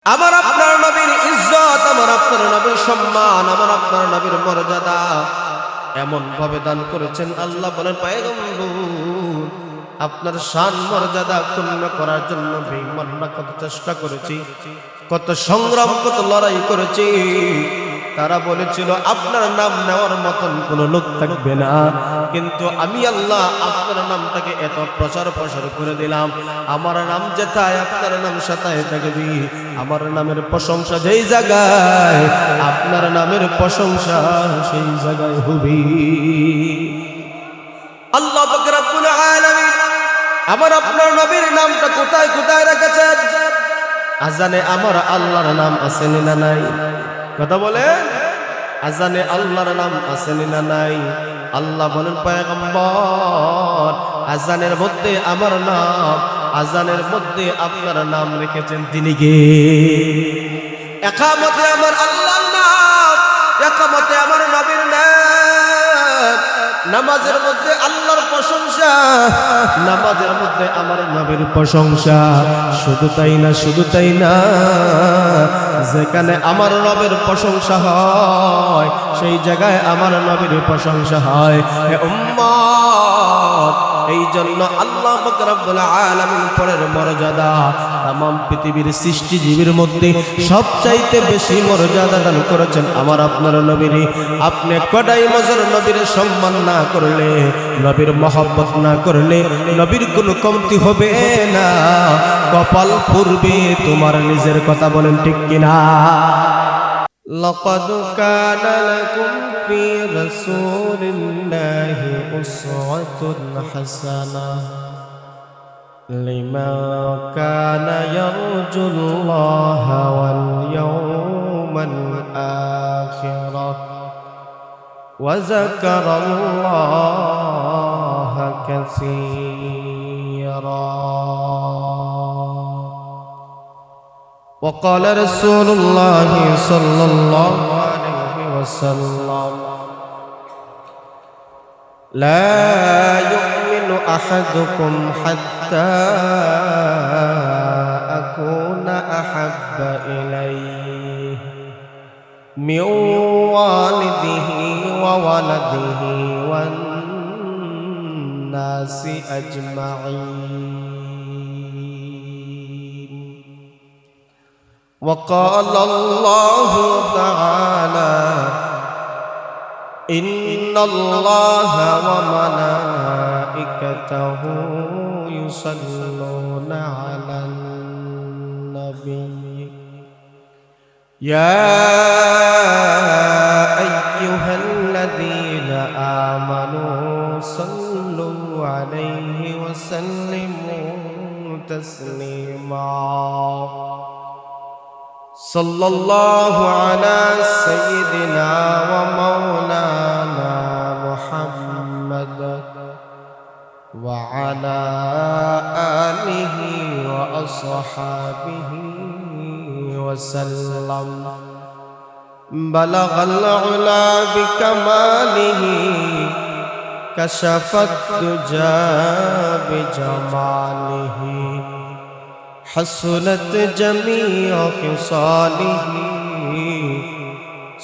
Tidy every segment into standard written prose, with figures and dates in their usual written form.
আমার আপনার নবীর ইজ্জত, আমার আপনার নবীর সম্মান, আমার আপনার নবীর মর্যাদা এমন ভাবে দান করেছেন। আল্লাহ বলেন, পয়গম্বর আপনার শান মর্যাদা ক্ষুণ্ণ করার জন্য বেঈমানরা কত চেষ্টা করেছি, কত সংগ্রাম, কত লড়াই করেছি। তারা বলেছিল আপনার নাম নেওয়ার মতন কোনো লোক থাকবে না, কিন্তু আমি আল্লাহ আপনার নামটাকে এত প্রচার প্রসার করে দিলাম। আমার নাম যেথায় আপনার নাম সেথায় থাকবে। আমার নামের প্রশংসা যেই জায়গায়, আপনার নামের প্রশংসা সেই জায়গায় হবে। আল্লাহ পাক রব্বুল আলামিন আমার আপনার নবীর নামটা কোথায় কোথায় রেখেছেন? আজানে আমার আল্লাহর নাম আছে না নাই? কথা বলে, আজানে আল্লাহর নাম আছে না নাই? আল্লাহ বলেন, পয়গম্বর আজানের মধ্যে আমার নাম, আজানের মধ্যে আপনার নাম রেখেছেন। তিনি কে? একামতে আমার আল্লাহর নাম, একামতে আমার নবীর নাম, নামাজের মধ্যে আল্লাহর প্রশংসা, নামাজের মধ্যে আমার নবীর প্রশংসা। শুধু তাই না, শুধু তাই না, যেখানে আমার নবীর প্রশংসা হয় সেই জায়গায় আমার নবীর প্রশংসা হয়। হে উম্মত, এই জন্য আল্লাহ পাক রব্বুল আলামিন পরের মর্যাদা तमाम পৃথিবীর সৃষ্টিজীবীর মধ্যে সবচাইতে বেশি মর্যাদা দান করেছেন আমার আপনার নবীর। আপনি কদাই নজর নবীর সম্মান না করলে, নবীর মহব্বত না করলে নবীর কোনো কমতি হবে না, কপাল পূর্বে তোমার নিজের। কথা বলেন ঠিক কিনা? لقد كان لكم في رسول الله أسوة حسنة لمن كان يرجو الله واليوم الآخر وذكر الله كثيرا. وقال رسول الله صلى الله عليه وسلم لا يؤمن أحدكم حتى أكون أحب إليه من والده وولده والناس أجمعين. وقال الله تعالى إن الله وملائكته يصلون على النبي يا أيها الذين آمنوا صلوا عليه وسلموا تسليما. صلى الله على سيدنا ومولانا محمد وعلى آله وأصحابه وسلم. بلغ العلا بكماله كشف الدجى بجماله حسنت جميع خصاله.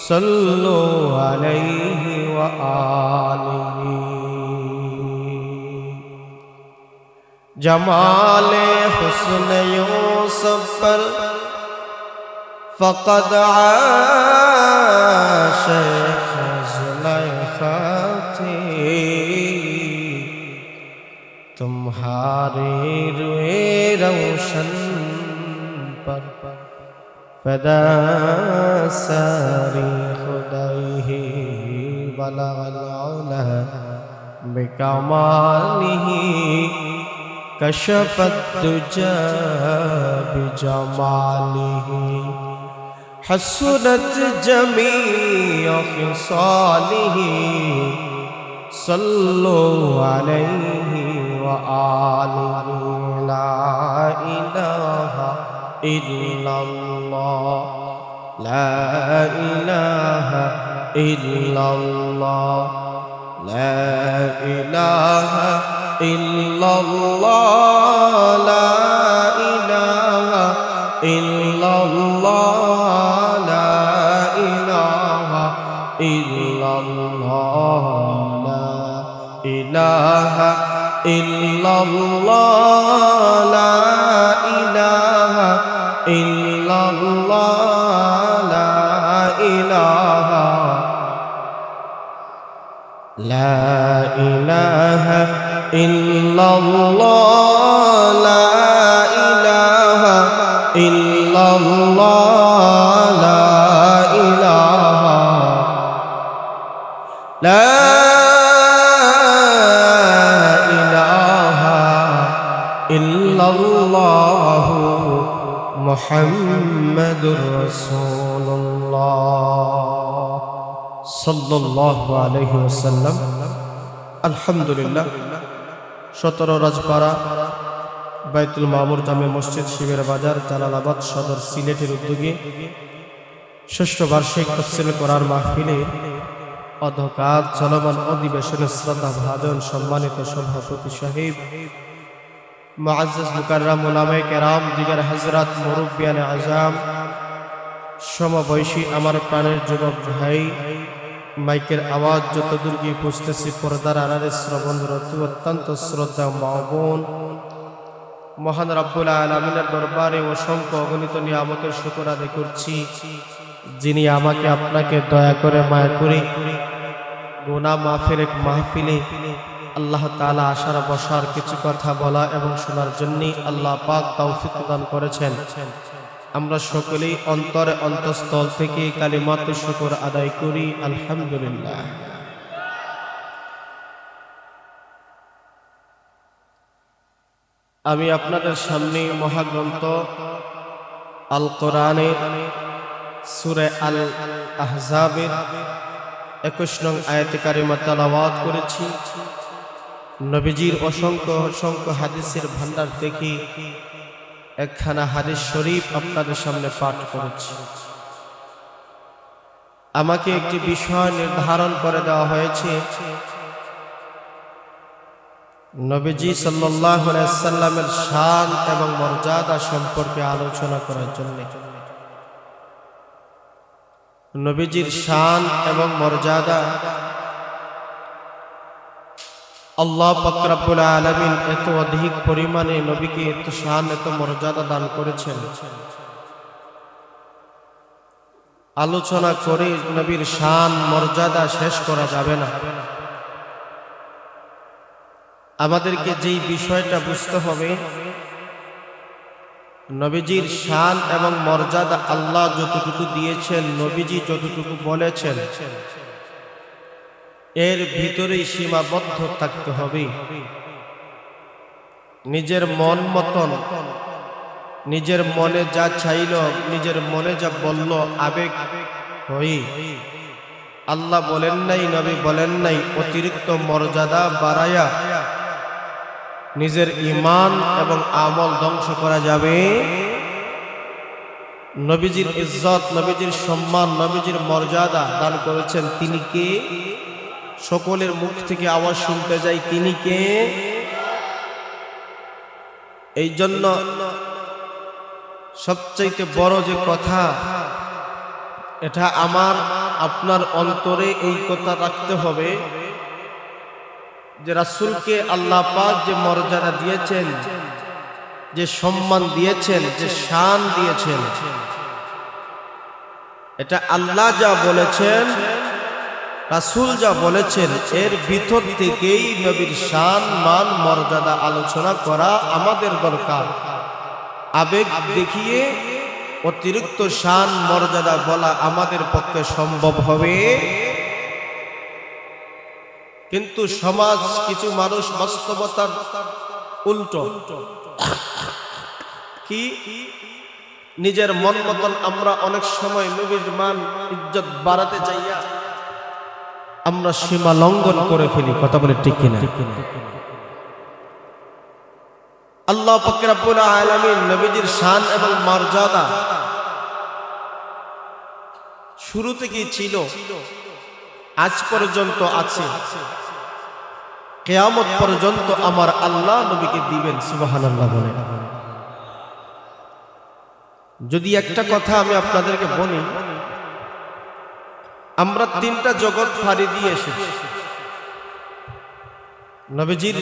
صلوا عليه وآله. جمال حسن یوسف پر فقد عاش زلیخا تھی. تمہارے روئے روشن پر فدا ساری خدائه. بلغ العلا بکماله كشف الدجى بجماله. حسنت جميع خصاله. صلوا عليه وآله. لا إله إلا الله لا إله إلا الله لا إله إلا الله لا إله إلا الله লা ইলাহা ইল্লাল্লাহ লা ইলাহা ইল্লাল্লাহ লা ইলাহা ইল্লাল্লাহ লা ইলাহা লা ইলাহা ইল্লাল্লাহ লা ইলাহা ইল্লাল্লাহ লা ইলাহা লা ইলাহা ইল্লাল্লাহ মুহাম্মাদুর রাসূলুল্লাহ সাল্লাল্লাহু আলাইহি ওয়াসাল্লাম। আলহামদুলিল্লাহ 17 রাজপাড়া বাইতুল মামুর জামে মসজিদ শিবের বাজার জালালাবাদ সদর সিলেটের উদ্যোগে ষষ্ঠ বার্ষিক তাফসীর কোরআন মাহফিলে অধ্যকার চলমান অধিবেশনের শ্রদ্ধা ভাজন সম্মানিত সভাপতি সাহেব মুআজ্জাজ মুকাররম উলামায়ে কেরাম দিগার হযরত মুরব্বিয়ানে আযম সমবয়সী আমার প্রাণের যুবক ভাই মাইকের আওয়াজ যতদূর গিয়ে পৌঁছতেছি পর্দার আড়ালে শ্রবণরত অত্যন্ত শ্রদ্ধা মা বোন মহান রব্বুল আলামিনের দরবারে অসংখ্য অগণিত নিয়ামতের শুকর আদায় করছি যিনি আমাকে আপনাকে দয়া করে মায়া করে গুনাহ মাফের এক মাহফিলে আল্লাহ তাআলা আশার বসার কিছু কথা বলা এবং শোনার জন্য আল্লাহ পাক তৌফিক দান করেছেন। আমরা সকলেই অন্তরে অন্তঃস্থল থেকে কালিমাত শুকর আদায় করি আলহামদুলিল্লাহ। আমি আপনাদের সামনে মহাগ্রন্থ আল কোরআনের সূরা আল আহজাবের 21 নং আয়াতে কারিমা তেলাওয়াত করেছি। নবীজির অসংখ্য অসংখ্য হাদিসের ভান্ডার থেকে একখানা হাদিস শরীফ আপনাদের সামনে পাঠ করেছি। আমাকে একটি বিষয় নির্ধারণ করে দেওয়া হয়েছে নবীজি সাল্লাল্লাহু আলাইহি ওয়াসাল্লামের শান এবং মর্যাদা সম্পর্কে আলোচনা করার জন্য। নবীজির শান এবং মর্যাদা আল্লাহ পাক রব্বুল আলামিন এত অধিক পরিমাণে নবীকে এত শান এত মর্যাদা দান করেছেন, আলোচনা করে নবীর শান মর্যাদা শেষ করা যাবে না। আমাদেরকে যেই বিষয়টা বুঝতে হবে, নবীজির শান এবং মর্যাদা আল্লাহ যতটুকু দিয়েছেন, নবীজি যতটুকু বলেছেন, এর ভিতরেই সীমাবদ্ধ থাকতে হবে। নিজের মন মতন, নিজের মনে যা চাইল, নিজের মনে যা বলল, আবেগ হই আল্লাহ বলেন নাই, নবী বলেন নাই, অতিরিক্ত মর্যাদা বাড়ায়া নিজের ঈমান এবং আমল ধ্বংস করা যাবে। নবীজির ইজ্জত, নবীজির সম্মান, নবীজির মর্যাদা দান করেছেন তিনি কে? সকলের মুখ থেকে আওয়াজ শুনতে যাই, তিনি কে? এই জন্য সবচাইতে বড় যে কথা, এটা আমার আপনার অন্তরে এই কথা রাখতে হবে যে রাসূলকে আল্লাহ পাক যে মর্যাদা দিয়েছেন, যে সম্মান দিয়েছেন, যে শান দিয়েছেন, এটা আল্লাহ যা বলেছেন, রাসূল যা বলেছেন, এর ভিতর থেকেই নবীর শান মান মর্যাদা আলোচনা করা আমাদের দরকার। আবেগ দেখিয়ে অতিরিক্ত শান মর্যাদা বলা আমাদের পক্ষে সম্ভব হবে? কিন্তু সমাজ, কিছু মানুষ বাস্তবতার উল্টো, কি নিজের মন মতন আমরা অনেক সময় নবীর মান ইজ্জত বাড়াতে চাইয়া আমরা সীমা লঙ্ঘন করে ফেলি। কথা বলে ঠিক কিনা? আল্লাহ পাক রব্বুল আলামিন নবীজির শান এবং মর্যাদা শুরু থেকেই ছিল, আজ পর্যন্ত আছে, কিয়ামত পর্যন্ত আমার আল্লাহ নবীকে দিবেন। সুবহানাল্লাহ বলে যদি একটা কথা আমি আপনাদেরকে বলি, আমরা তিনটা জগৎ ফাড়ি দিয়ে এসেছি। নবীজির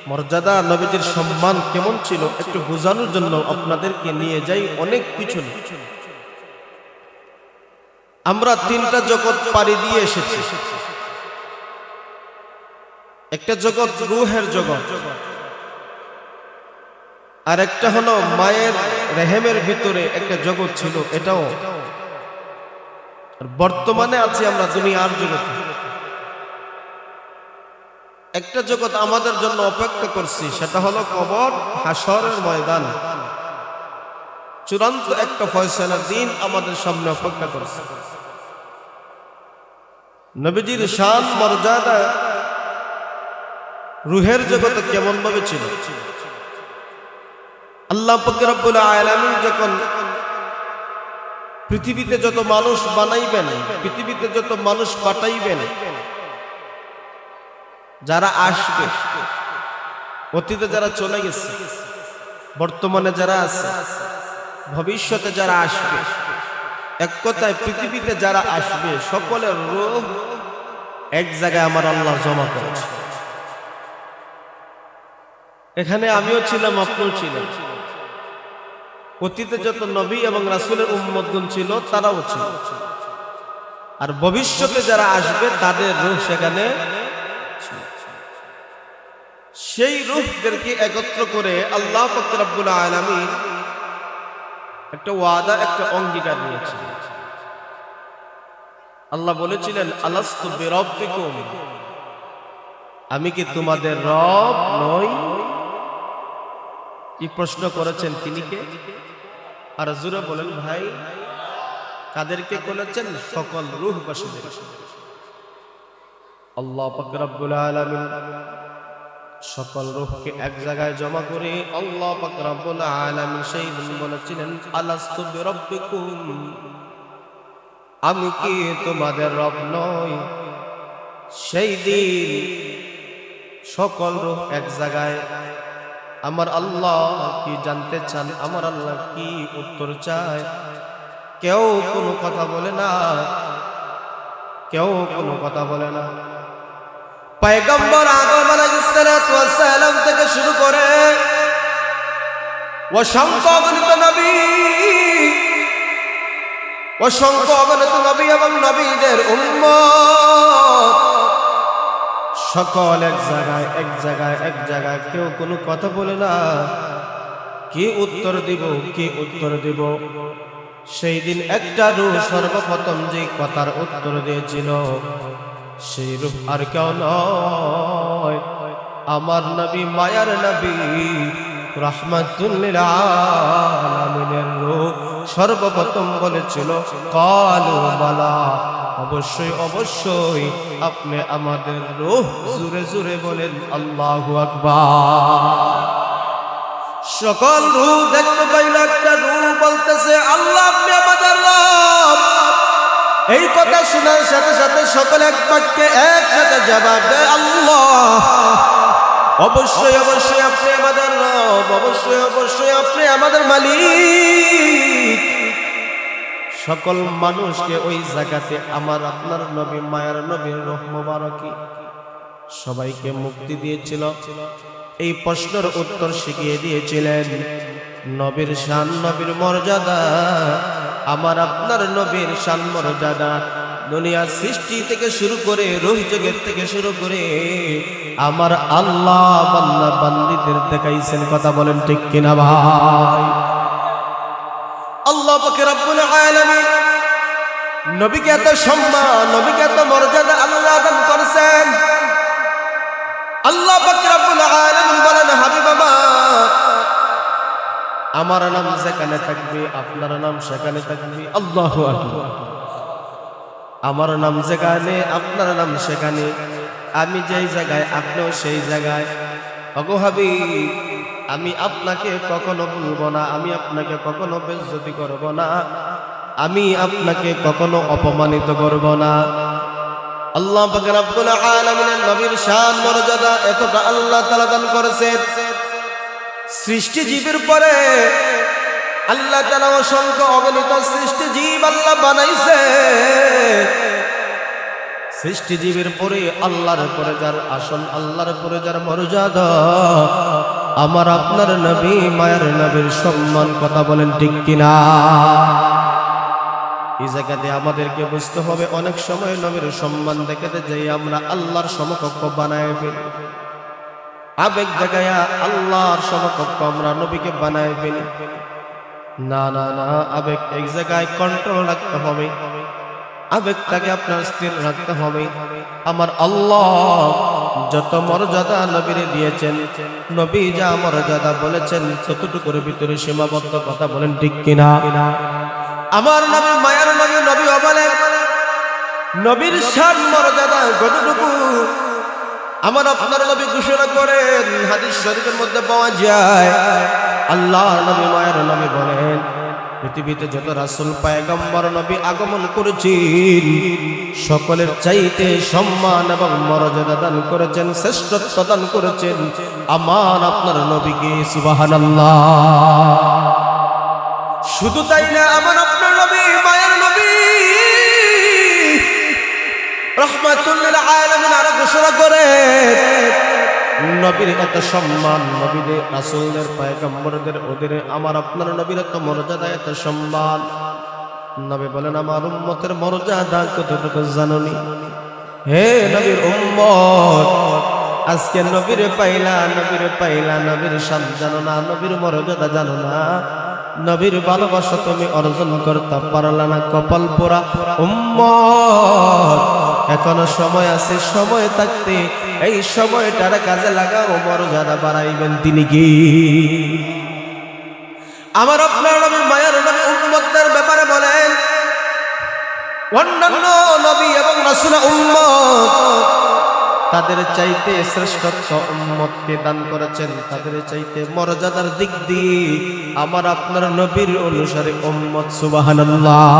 মর্যাদা, নবীজির সম্মান কেমন ছিল একটু বোঝানোর জন্য আপনাদেরকে নিয়ে যাই অনেক পিছনে। আমরা তিনটা জগৎ পাড়ি দিয়ে এসেছি। একটা জগৎ রূহের জগৎ, আর একটা হলো মায়ের রেহেমের ভিতরে একটা জগৎ ছিল, এটাও। বর্তমানে আছি আমরা দুনিয়ার জগতে। একটা জগৎ আমাদের জন্য অপেক্ষা করছি, সেটা হলো কবর, হাসরের ময়দান। চূড়ান্ত একটা ফয়সালার দিন আমাদের সামনে অপেক্ষা করছে। নবীজির শান মর্যাদা রূহের জগতে কেমন ভাবে ছিল? আল্লাহ পাক রব্বুল আলামিন যখন পৃথিবীতে যত মানুষ বানাইবেন, পৃথিবীতে যত মানুষ পাঠাইবেন, যারা আসবে, অতীতে যারা চলে গেছে, বর্তমানে যারা আছে, ভবিষ্যতে যারা আসবে, এক কথায় পৃথিবীতে যারা আসবে সকলের রূহ এক জায়গায় আমার আল্লাহ জমা করেছে। এখানে আমিও ছিলাম, আপনিও ছিলেন। অতীতে যত নবী এবং রাসূলের উম্মতগণ ছিল তারাও ছিল, আর ভবিষ্যতে যারা আসবে তাদের রূহ সেখানে। সেই রূহদেরকে একত্র করে আল্লাহ পাক রব্বুল আলামিন একটা ওয়াদা, একটা অঙ্গীকার নিয়েছিলেন। আল্লাহ বলেছিলেন, আলাস্তু বিরাব্বিকুম, আমি কি তোমাদের রব নই? কি প্রশ্ন করেছেন তিনি কে? আর জোরে বলেন ভাই, কাদেরকে বলেছেন? সকল রূহবাসীদের। আল্লাহ পাক রব্বুল আলামিন সকল রূহকে এক জায়গায় জমা করে আল্লাহ পাক রব্বুল আলামিন সেই দিন বলেছিলেন, আলাস্তু বিরাব্বিকুম, আমি কি তোমাদের রব নই? সেই দিন সকল রূহ এক জায়গায় আমার আল্লাহ কি জানতে চান, আমার আল্লাহ কি উত্তর চায়? কেউ কোনো কথা বলে না, কেউ কোনো কথা বলে না। পয়গম্বর আদম আলাইহিস সালাম থেকে শুরু করে অসংখ্য অগণিত নবী, অসংখ্য অগণিত নবী এবং নবীদের উম্মত সকল এক জায়গায়, এক জায়গায়, এক জায়গায়, কেউ কোনো কথা বলে না। কি উত্তর দিব, কি উত্তর দিব? সেই দিন একটা রূহ সর্বপ্রথম যে কথার উত্তর দিয়েছিল, সেই রূহ আর কেউ নয়, আমার নবী, মায়ার নবী, রাহমাতুল লিল আলামিনের রূহ সর্বপ্রথম বলেছিল, ক্বালু বালা, অবশ্যই অবশ্যই আপনি আমাদের রূহ। জোরে জোরে বলেন আল্লাহু আকবার। সকল রূহ দেখতে পাইল, একটা রূহ বলতেছে, আল্লাহ আপনি আমাদের রব। এই কথা শোনার সাথে সাথে সকল এক বাক্যে একসাথে জবাব দেয়, আল্লাহ, অবশ্যই অবশ্যই আপনি আমাদের রব, অবশ্যই অবশ্যই আপনি আমাদের মালিক। সকল মানুষকে ওই জায়গাতে আমার আপনার নবী, মায়ার নবীর রূহ মুবারকি সবাইকে মুক্তি দিয়েছিল। এই প্রশ্নের উত্তর শিখিয়ে দিয়েছিলেন। নবীর শান, নবীর মর্যাদা, আমার আপনার নবীর শান মর্যাদা দুনিয়া সৃষ্টি থেকে শুরু করে, রূহ জগৎ থেকে শুরু করে আমার আল্লাহ বান্দা বান্দীদের দেখাইছেন। কথা বলেন ঠিক কিনা ভাই? আল্লাহ পাক রব্বুল আলামিন নবীকে এত সম্মান, নবীকে এত মর্যাদা আল্লাহ দান করেছেন। আল্লাহ পাক রব্বুল আলামিন বলেন, হাবিব আমার, আমার নাম যেখানে থাকবে আপনার নাম সেখানে থাকবে। আল্লাহু আকবার। আমার নাম যেখানে আপনার নাম সেখানে, আমি যেই জায়গায় আপনিও সেই জায়গায়। ওগো হাবিব, আমি আপনাকে কখনো ভুলবো না, আমি আপনাকে কখনো বেইজ্জতি করব না, আমি আপনাকে কখনো অপমানিত করব না। আল্লাহ পাক রব্বুল আলামিনের নবীর শান মর্যাদা এতটা আল্লাহ তাআলা দান করেছেন, সৃষ্টি জীবের পরে আল্লাহ তাআলা অসংখ্য অগণিত সৃষ্টি জীব আল্লাহ বানাইছে। সৃষ্টি জীবের পরে আল্লাহর পরে যার আসন, আল্লাহর পরে যার মর্যাদা, আমার আপনার নবী মায়ের নবীর সম্মান। কথা বলেন ঠিক কিনা? এই জায়গাতে আমাদেরকে বুঝতে হবে, অনেক সময় নবীর সম্মান দেখাতে যাই আমরা আল্লাহর সমকক্ষ বানায় ফেলি। আবেগ জায়গায় আল্লাহর সমকক্ষ আমরা নবীকে বানায় ফেলি। না না না, আবেগ এক জায়গায় কন্ট্রোল রাখতে হবে, আবেগটাকে আপনার স্থির রাখতে হবে। আমার আল্লাহ যত মর্যাদা নবীরে দিয়েছেন, নবী যা মর্যাদা বলেছেন ততটুকুর ভিতরে সীমাবদ্ধ। কথা বলেন ঠিক কিনা? আমার নবী মায়ার নবী, নবী বলেন নবীর শান মর্যাদা কতটুকু আমার আপনার নবী ঘোষণা করেন, হাদিস শরীফের মধ্যে পাওয়া যায়। আল্লাহর নবী মায়ার নবী বলেন, পৃথিবীতে যত রাসূল পয়গম্বর নবী আগমন করেছেন, সকলের চাইতে সম্মান এবং মর্যাদা দান করেছেন, শ্রেষ্ঠত্ব দান করেছেন আমার আপনার নবীকে। সুবহানাল্লাহ। শুধু তাই না, আমার আপনার নবী মায়ের নবী রাহমাতুল লিল আলামিন আরো ঘোষণা করে নবীর এত সম্মান, নবীদের রাসূলদের পয়গম্বরদের ওদের আমার আপনার নবীর এত মর্যাদা, এত সম্মান। নবী বলেন আমার উম্মতের মর্যাদা কতটুকু জানোনি? হে নবীর উম্মত, আজকে নবীরে পাইলা, নবীরে পাইলা, নবীর শান জানো না, নবীর মর্যাদা জানো না, নবীর ভালোবাসা তুমি অর্জন করতে পারলা না। কপাল পোড়া উম্মত, এখনো সময় আছে, সময় থাকতে এই সময়টার কাজে লাগাও, মর্যাদা বাড়াইবেন তিনি কি? আমার আপনার নবী মায়ের নবী উম্মতদের ব্যাপারে বলেন, অন্যান্য নবী এবং রাসূল উম্মত তাদের চাইতে শ্রেষ্ঠত্ব উম্মতকে দান করেছেন, তাদের চাইতে মর্যাদার দিক দিয়ে আমার আপনার নবীর অনুসারী উম্মত। সুবহানাল্লাহ।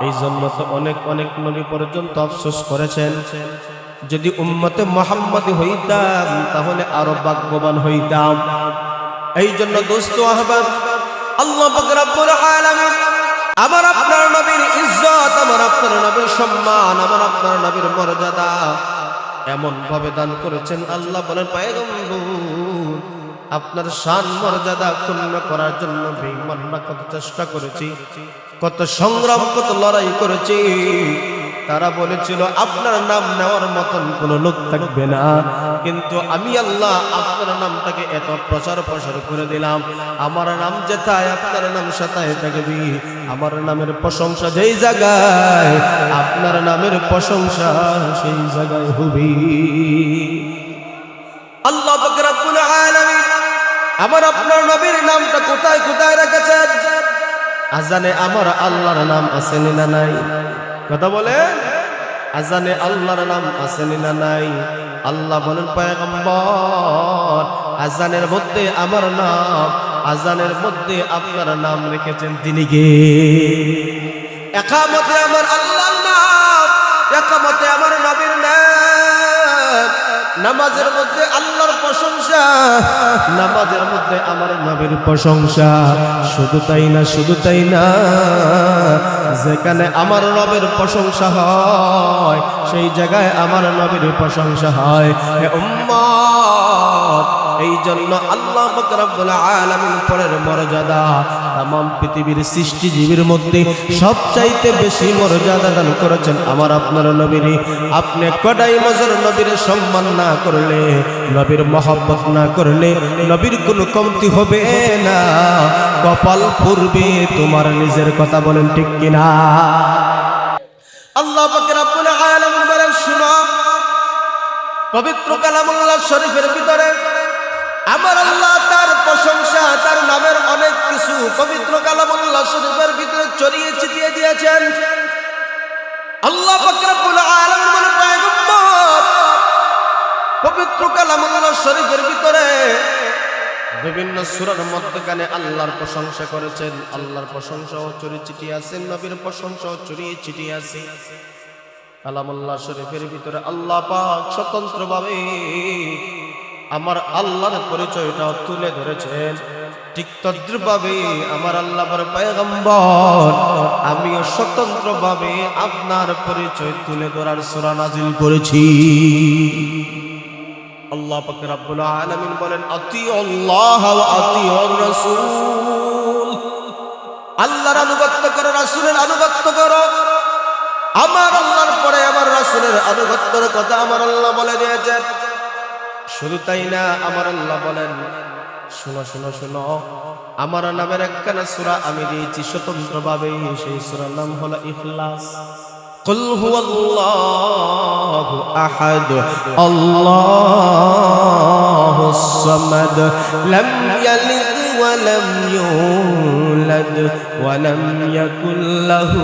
এই জন্য তো অনেক অনেক নবী পর্যন্ত আফসোস করেছেন, যদি উম্মতে মুহাম্মাদি হইতাম তাহলে আরো ভাগ্যবান হইতাম। এই জন্য দোস্ত আহবাব, আল্লাহ পাক রব্বুল আলামিন আমার আপনার নবীর ইজ্জত, আমার আপনার নবীর সম্মান, আমার আপনার নবীর মর্যাদা এমন ভাবে দান করেছেন। আল্লাহ বলেন, পয়গম্বর আপনার শান মর্যাদা ক্ষুণ্ণ করার জন্য বেঈমানরা কত চেষ্টা করেছি, কত সংগ্রাম, কত লড়াই করেছি। তারা বলেছিল আপনার নাম নেওয়ার মতন কোনো লোক থাকবে না, কিন্তু আমি আল্লাহ আপনার নামটাকে এত প্রচার প্রসার করে দিলাম, আমার নাম যেথায় আপনার নাম সেথায় থাকবে। আমার নামের প্রশংসা যেই জায়গায়, আপনার নামের প্রশংসা সেই জায়গায় হবে। আল্লাহ পাক রব্বুল আলামিন আমার আপনার নবীর নামটা কোথায় কোথায় রেখেছেন? আজানে আমার আল্লাহর নাম আছে না নাই? কথা বলে, আজানে আল্লাহর নাম আছে না নাই? আল্লাহ বলেন, পয়গম্বর আজানের মধ্যে আমার নাম, আজানের মধ্যে আপনার নাম রেখেছেন তিনি কে? একামতে আমার আল্লাহর নাম, একামতে আমার নবীর নাম, নামাজের মধ্যে আল্লাহর প্রশংসা, নামাজের মধ্যে আমার নবীর প্রশংসা। শুধু তাই না, শুধু তাই না, যেখানে আমার নবীর প্রশংসা হয় সেই জায়গায় আমার নবীর প্রশংসা হয়। হে উম্মত, এই জন্য আল্লাহ পাক রব্বুল আলামিন পরের মর্যাদা तमाम পৃথিবীর সৃষ্টিজীবীর মধ্যে সবচাইতে বেশি মর্যাদা দান করেছেন আমার আপনার নবীরে। আপনি কদাই নজর নবীর সম্মান না করলে, নবীর মহব্বত না করলে নবীর কোনো কমতি হবে না, কপাল পূর্বে তোমার নিজের। কথা বলেন ঠিক কিনা? আল্লাহ পাক রব্বুল আলামিন বলেন, শুনো, পবিত্র কালামুল্লাহ শরীফের ভিতরে আমার আল্লাহ তার প্রশংসা, তার নামের অনেক কিছু পবিত্র কালামুল্লাহ শরীফের ভিতরে ছড়িয়ে ছিটিয়ে দিয়েছেন। আল্লাহ পাক রব্বুল আলামিন বলেন, পয়গম্বর পবিত্র কালামুল্লাহ শরীফের ভিতরে বিভিন্ন সূরার মধ্যখানে আল্লাহর প্রশংসা করেছেন। আল্লাহর প্রশংসাও ছড়িয়ে ছিটিয়ে আছে, নবীর প্রশংসাও ছড়িয়ে ছিটিয়ে আছে। কালামুল্লাহ শরীফের ভিতরে আল্লাহ পাক স্বতন্ত্রভাবে আমার আল্লাহর পরিচয়টা তুলে ধরেছেন। ঠিক তদ্রুপভাবে আমার আল্লাহর পয়গম্বর আমিও স্বতন্ত্রভাবে আপনার পরিচয় তুলে ধরার সূরা নাজিল করেছি। আল্লাহ পাক রব্বুল আলামিন বলেন আতিউল্লাহ ওয়া আতিউর রাসূল, আল্লাহর আনুগত্য করো, রাসূলের আনুগত্য করো। আমার আল্লাহর পরে আমার রাসূলের আনুগত্যের কথা আমার আল্লাহ বলে দিয়েছেন। শুধু তাই না, আমার আল্লাহ বলেন শোনো শোনো শোনো, আমার নামের একখানা সূরা আমি দিয়েছি স্বতন্ত্রভাবে, সেই সূরার নাম হলো ইখলাস। কুল হুয়াল্লাহু আহাদ আল্লাহুস সামাদ লাম ইয়ালিদ ওয়া লাম ইউলাদ ওয়া লাম ইয়াকুল লাহু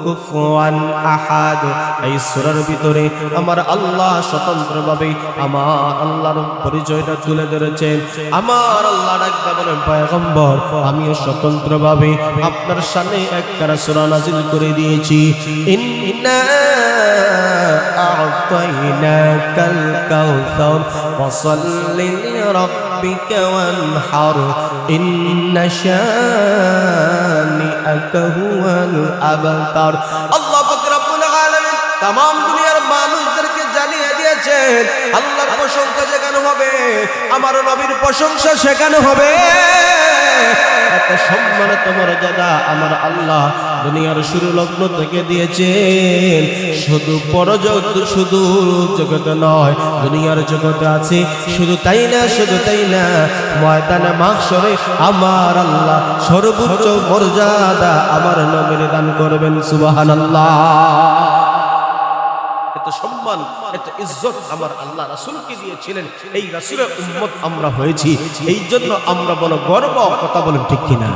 কুফুয়ান আহাদ। এই সূরার ভিতরে আমার আল্লাহ স্বতন্ত্রভাবে আমার আল্লাহর পরিচয়টা তুলে ধরেছেন। আমার আল্লাহ ডাকতে বলেন পয়গম্বর আমিও স্বতন্ত্রভাবে আপনার সামনে একখানা সূরা নাযিল করে দিয়েছি। ইন্না আ'তাইনাকাল কাউসার ফাসাল্লি লিরাব্বিকা ওয়ানহার ইন্না শানিআকা হুয়াল আবতার। আল্লাহ পাক রব্বুল আলামিন तमाम দুনিয়ার মানুষদেরকে জানিয়ে দিয়েছেন আল্লাহর প্রশংসা যেখানে হবে আমার নবীর প্রশংসা সেখানে হবে। এত সম্মানিত মর্যাদা আমার আল্লাহ দুনিয়ার শুরু লগ্ন থেকে দিয়েছেন। শুধু পরজগৎ, শুধু জগতে নয়, দুনিয়ার জগতে আছে। শুধু তাই না, শুধু তাই না, ময়দানে মাহশরে আমার আল্লাহ সর্বোচ্চ মর্যাদা আমার নবীর দান করবেন। সুবহানাল্লাহ। এত সম্মান, এত ইজ্জত আমার আল্লাহ রাসূলকে দিয়েছিলেন। এই রাসূলের উম্মত আমরা হয়েছি, এই জন্য আমরা বড় গর্ব। কথা বলেন ঠিক কিনা?